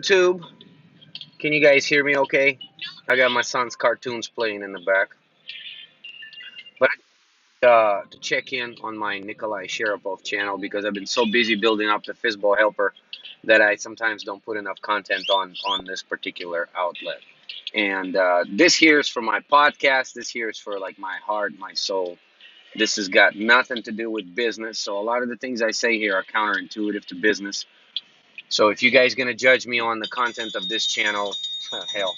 YouTube, can you guys hear me okay? I got my son's cartoons playing in the back. But to check in on my Nikolai Sharapov channel because I've been so busy building up the Fizbo helper that I sometimes don't put enough content on this particular outlet. And this here is for my podcast. This here is for like my heart, my soul. This has got nothing to do with business. So a lot of the things I say here are counterintuitive to business. So if you guys gonna judge me on the content of this channel, hell,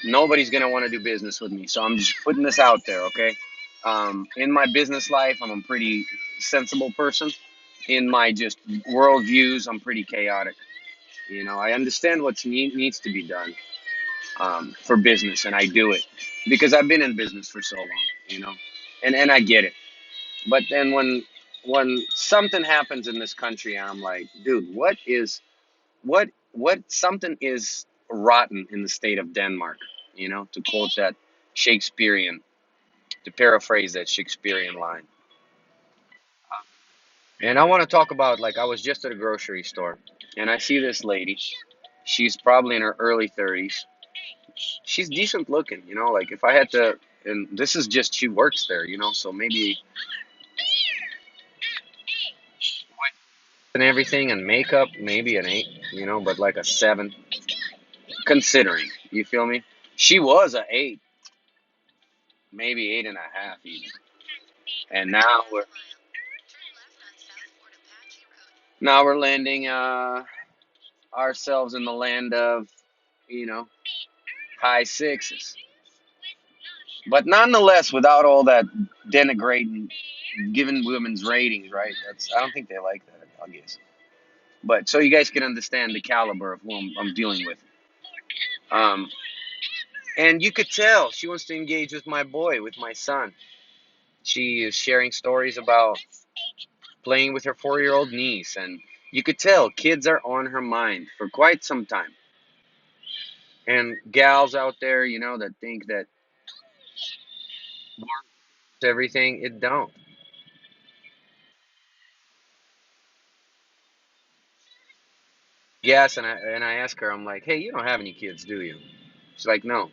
nobody's gonna want to do business with me. So I'm just putting this out there, okay? In my business life, I'm a pretty sensible person. In my just worldviews, I'm pretty chaotic. I understand what needs to be done for business, and I do it because I've been in business for so long, and I get it. But then when something happens in this country, and I'm like, dude, what something is rotten in the state of Denmark, to quote that Shakespearean, to paraphrase that Shakespearean line. And I want to talk about, like, I was just at a grocery store and I see this lady. She's probably in her early 30s. She's decent looking, like if I had to, and this is just, she works there, so maybe, and everything and makeup, maybe an 8, but like a 7, considering, you feel me? She was a 8, maybe 8.5 even. And now we're landing ourselves in the land of, you know, high 6s. But nonetheless, without all that denigrating, giving women's ratings, right? I don't think they like that, I guess. But so you guys can understand the caliber of who I'm dealing with. Um, and you could tell she wants to engage with my boy, with my son. She is sharing stories about playing with her 4-year-old niece, and you could tell kids are on her mind for quite some time. And gals out there, that think that everything, it don't. Yes, and I ask her, I'm like, hey, you don't have any kids, do you? She's like, no.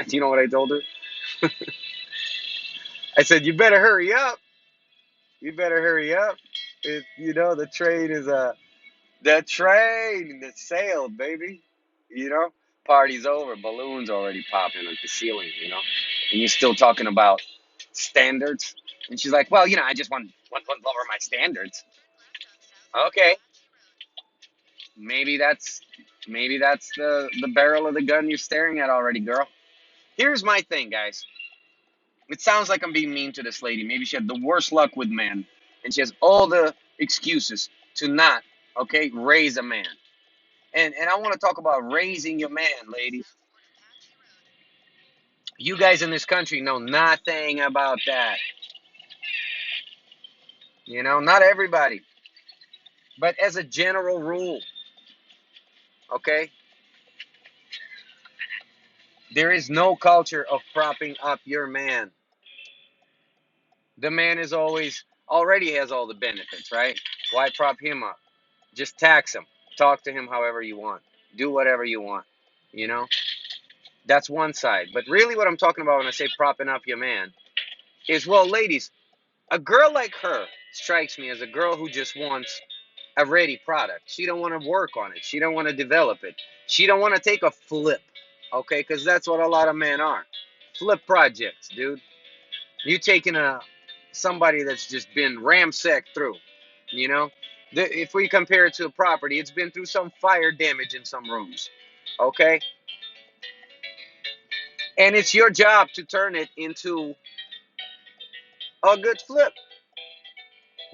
You know what I told her? I said, you better hurry up. You better hurry up. The train is the train that sailed, baby. You know, party's over, balloons already popping at the ceiling. And you're still talking about standards. And she's like, well, I just want to lower my standards. Okay, maybe that's the barrel of the gun you're staring at already, girl. Here's my thing, guys. It sounds like I'm being mean to this lady. Maybe she had the worst luck with men, and she has all the excuses to not, okay, raise a man. And I want to talk about raising your man, ladies. You guys in this country know nothing about that. Not everybody, but as a general rule, okay, there is no culture of propping up your man. The man is already has all the benefits, right? Why prop him up? Just tax him. Talk to him however you want. Do whatever you want. You know? That's one side. But really what I'm talking about when I say propping up your man is, well, ladies, a girl like her strikes me as a girl who just wants a ready product. She don't want to work on it. She don't want to develop it. She don't want to take a flip. Okay? Because that's what a lot of men are. Flip projects, dude. You taking somebody that's just been ramsacked through, you know? If we compare it to a property, it's been through some fire damage in some rooms, okay? And it's your job to turn it into a good flip.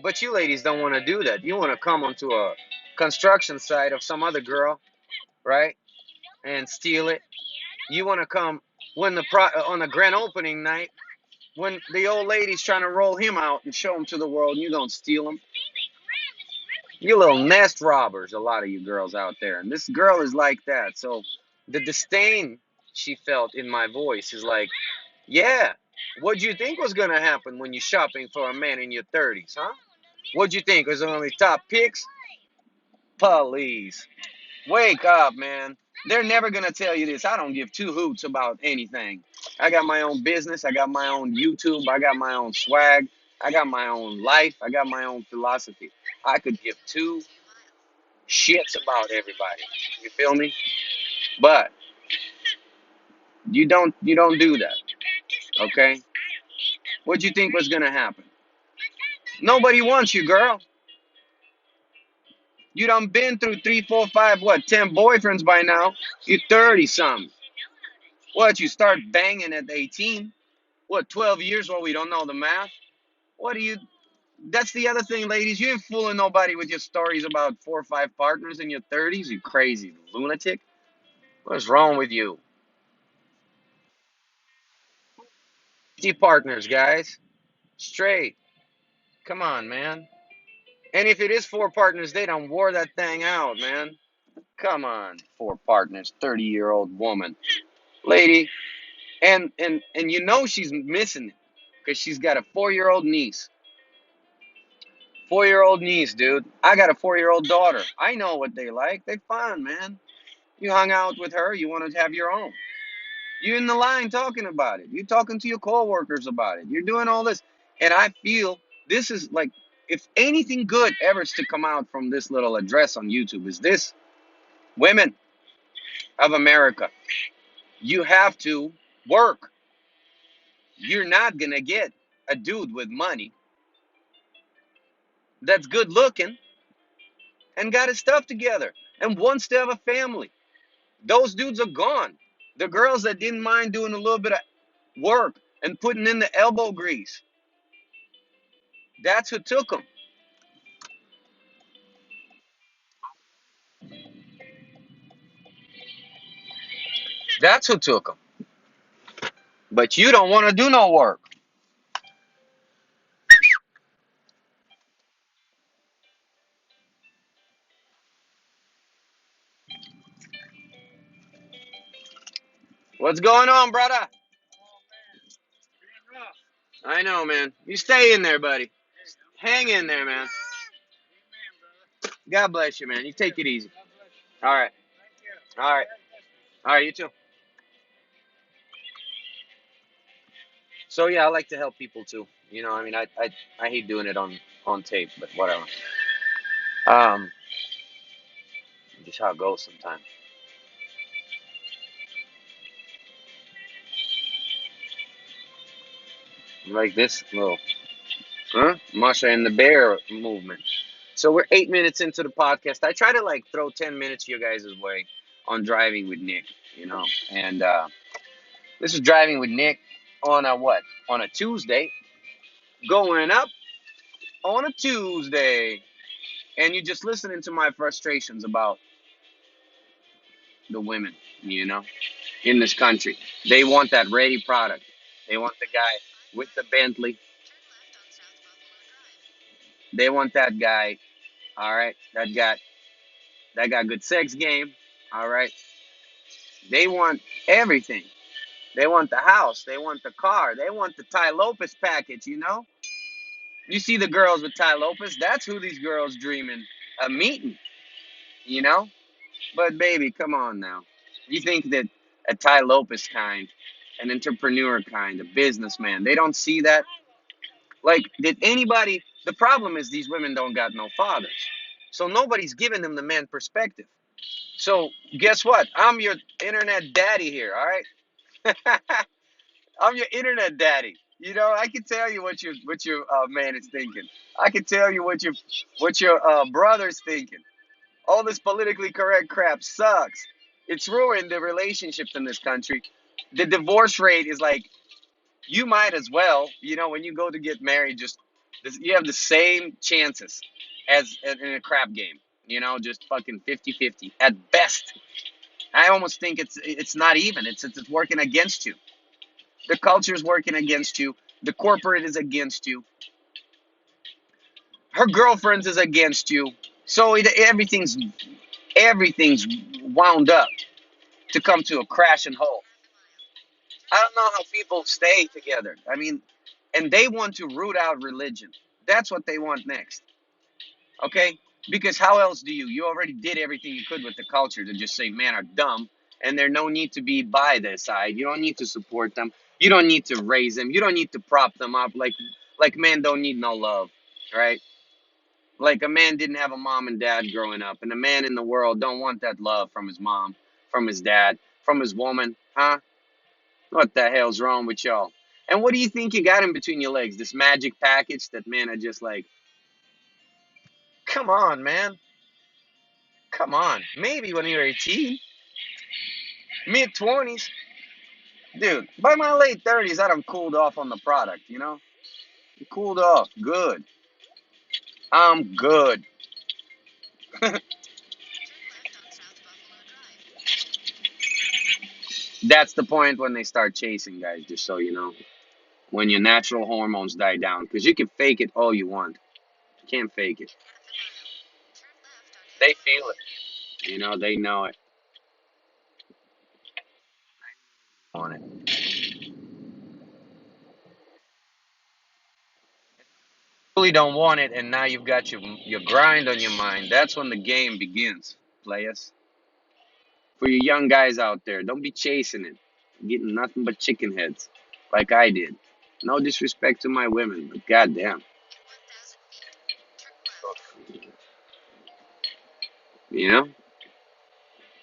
But you ladies don't want to do that. You want to come onto a construction site of some other girl, right? And steal it. You want to come when on the grand opening night when the old lady's trying to roll him out and show him to the world, and you don't steal him. You little nest robbers, a lot of you girls out there. And this girl is like that. So the disdain she felt in my voice is like, yeah, what'd you think was going to happen when you're shopping for a man in your 30s, huh? What'd you think? Was it only top picks? Please. Wake up, man. They're never gonna tell you this. I don't give two hoots about anything. I got my own business. I got my own YouTube. I got my own swag. I got my own life. I got my own philosophy. I could give two shits about everybody. You feel me? But you don't do that. Okay? What do you think was gonna happen? Nobody wants you, girl. You done been through three, four, five, what, 10 boyfriends by now. You 30 something. What, you start banging at 18? What, 12 years? Well, we don't know the math. What do you, that's the other thing, ladies. You ain't fooling nobody with your stories about 4 or 5 partners in your 30s, you crazy lunatic. What's wrong with you? 50 partners, guys. Straight. Come on, man. And if it is 4 partners, they done wore that thing out, man. Come on. 4 partners, 30-year-old woman. Lady, and you know she's missing it because she's got a 4-year-old niece. 4-year-old niece, dude. I got a 4-year-old daughter. I know what they like. They fun, man. You hung out with her. You want to have your own. You're in the line talking about it. You're talking to your coworkers about it. You're doing all this, and I feel this is like, if anything good ever is to come out from this little address on YouTube, is this: women of America, you have to work. You're not gonna get a dude with money that's good looking and got his stuff together and wants to have a family. Those dudes are gone. The girls that didn't mind doing a little bit of work and putting in the elbow grease, that's who took them. That's who took them. But you don't want to do no work. What's going on, brother? I know, man. You stay in there, buddy. Hang in there, man. God bless you, man. You take it easy. All right. All right. All right, you too. So yeah, I like to help people too. You know, I mean, I hate doing it on tape, but whatever. Um, just how it goes sometimes. Like this little, huh? Masha and the Bear movement. So we're 8 minutes into the podcast. I try to like throw 10 minutes your guys' way on driving with Nick. You know, and this is driving with Nick on a what? On a Tuesday, going up on a Tuesday, and you're just listening to my frustrations about the women. You know, in this country, they want that ready product. They want the guy with the Bentley. They want that guy. All right, that got good sex game. All right, they want everything. They want the house. They want the car. They want the Ty Lopez package. You know, you see the girls with Ty Lopez. That's who these girls dreaming of meeting. You know, but baby, come on now. You think that a Ty Lopez kind, an entrepreneur kind, a businessman, they don't see that? Like, did anybody? The problem is these women don't got no fathers, so nobody's giving them the man perspective. So guess what? I'm your internet daddy here. All right, I'm your internet daddy. You know, I can tell you what your man is thinking. I can tell you what your brother's thinking. All this politically correct crap sucks. It's ruined the relationships in this country. The divorce rate is like, you might as well, you know, when you go to get married, just you have the same chances as in a crap game. You know, just fucking 50-50 at best. I almost think it's not even. It's working against you. The culture is working against you. The corporate is against you. Her girlfriends is against you. So everything's wound up to come to a crash and halt. I don't know how people stay together. I mean, and they want to root out religion. That's what they want next. Okay? Because how else do you already did everything you could with the culture to just say men are dumb and there's no need to be by their side. You don't need to support them. You don't need to raise them. You don't need to prop them up like men don't need no love, right? Like a man didn't have a mom and dad growing up, and a man in the world don't want that love from his mom, from his dad, from his woman, huh? What the hell's wrong with y'all? And what do you think you got in between your legs? This magic package that men are just like, come on, man. Come on. Maybe when you're 18, mid 20s. Dude, by my late 30s, I done cooled off on the product, you know? Cooled off. Good. I'm good. That's the point when they start chasing, guys, just so you know. When your natural hormones die down. Because you can fake it all you want. You can't fake it. They feel it. You know, they know it. On it. Really don't want it, and now you've got your grind on your mind. That's when the game begins, players. For you young guys out there, don't be chasing it, getting nothing but chicken heads, like I did. No disrespect to my women, but goddamn, you know,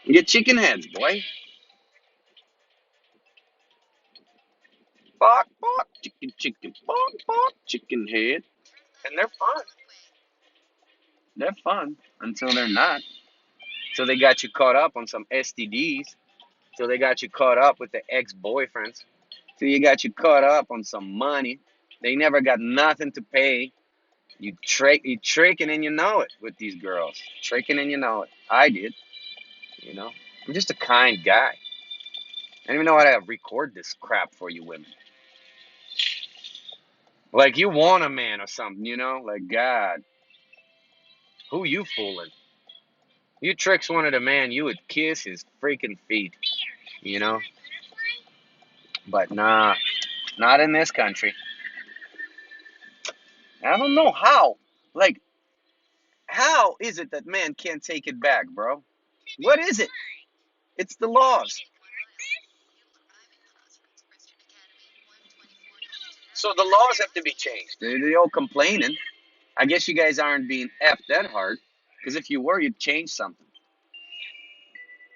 get chicken heads, boy. Bok bok, chicken chicken, bok bok, chicken head, and they're fun. They're fun until they're not. So they got you caught up on some STDs. So they got you caught up with the ex-boyfriends. So you got you caught up on some money. They never got nothing to pay. You tricking and you know it with these girls. Tricking and you know it. I did, you know. I'm just a kind guy. I don't even know how to record this crap for you women. Like you want a man or something, you know? Like God, who you fooling? You tricks wanted a man, you would kiss his freaking feet, you know? But nah, not in this country. I don't know how. Like, how is it that man can't take it back, bro? What is it? It's the laws. So the laws have to be changed. They're all complaining. I guess you guys aren't being effed that hard. Because if you were, you'd change something.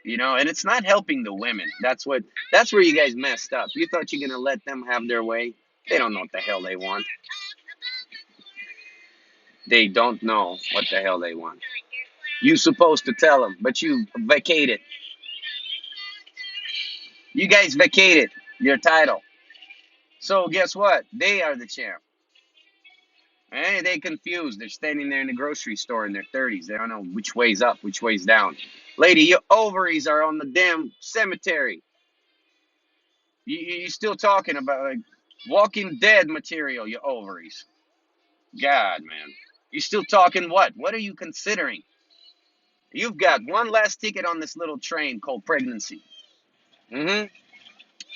You know, and it's not helping the women. That's where you guys messed up. You thought you're gonna let them have their way. They don't know what the hell they want. They don't know what the hell they want. You supposed to tell them, but you vacated. You guys vacated your title. So guess what? They are the champ. Hey, they confused. They're standing there in the grocery store in their 30s. They don't know which way's up, which way's down. Lady, your ovaries are on the damn cemetery. You still talking about like Walking Dead material, your ovaries. God, man. You still talking what? What are you considering? You've got one last ticket on this little train called pregnancy. Mm-hmm.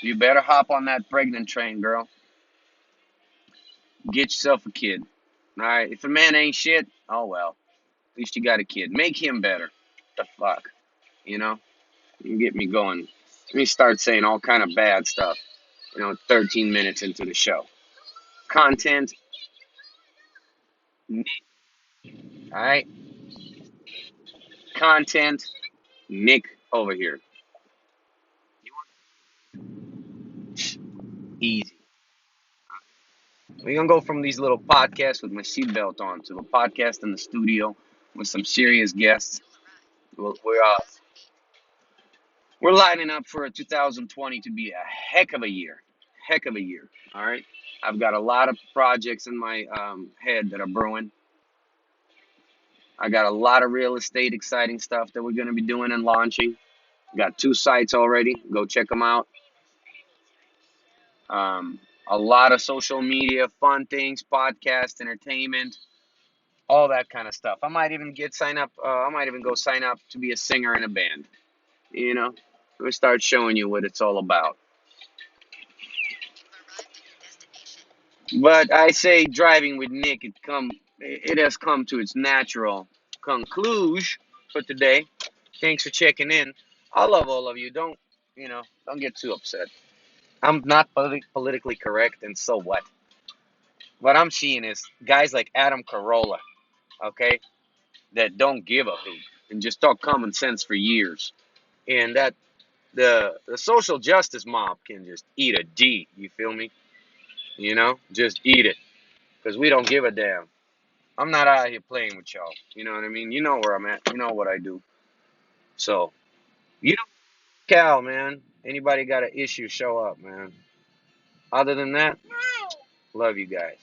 You better hop on that pregnant train, girl. Get yourself a kid. All right. If a man ain't shit, oh well. At least you got a kid. Make him better. The fuck, you know? You get me going. Let me start saying all kind of bad stuff. 13 minutes into the show. Content. All right. Content. Nick over here. Easy. We're gonna go from these little podcasts with my seatbelt on to a podcast in the studio with some serious guests. We're lining up for a 2020 to be a heck of a year. Heck of a year. All right. I've got a lot of projects in my head that are brewing. I got a lot of real estate exciting stuff that we're going to be doing and launching. Got 2 sites already. Go check them out. A lot of social media, fun things, podcast, entertainment, all that kind of stuff. I might even get sign up. I might even go sign up to be a singer in a band. You know, we start showing you what it's all about. But I say driving with Nick, it has come to its natural. conclusion for today. Thanks for checking in. I love all of you. Don't get too upset. I'm not politically correct, and so what? What I'm seeing is guys like Adam Carolla, okay, that don't give a hoot and just talk common sense for years. And that the social justice mob can just eat a D. You feel me? Just eat it because we don't give a damn. I'm not out here playing with y'all. You know what I mean? You know where I'm at. You know what I do. So you know, Cal, man. Anybody got an issue? Show up, man. Other than that, love you guys.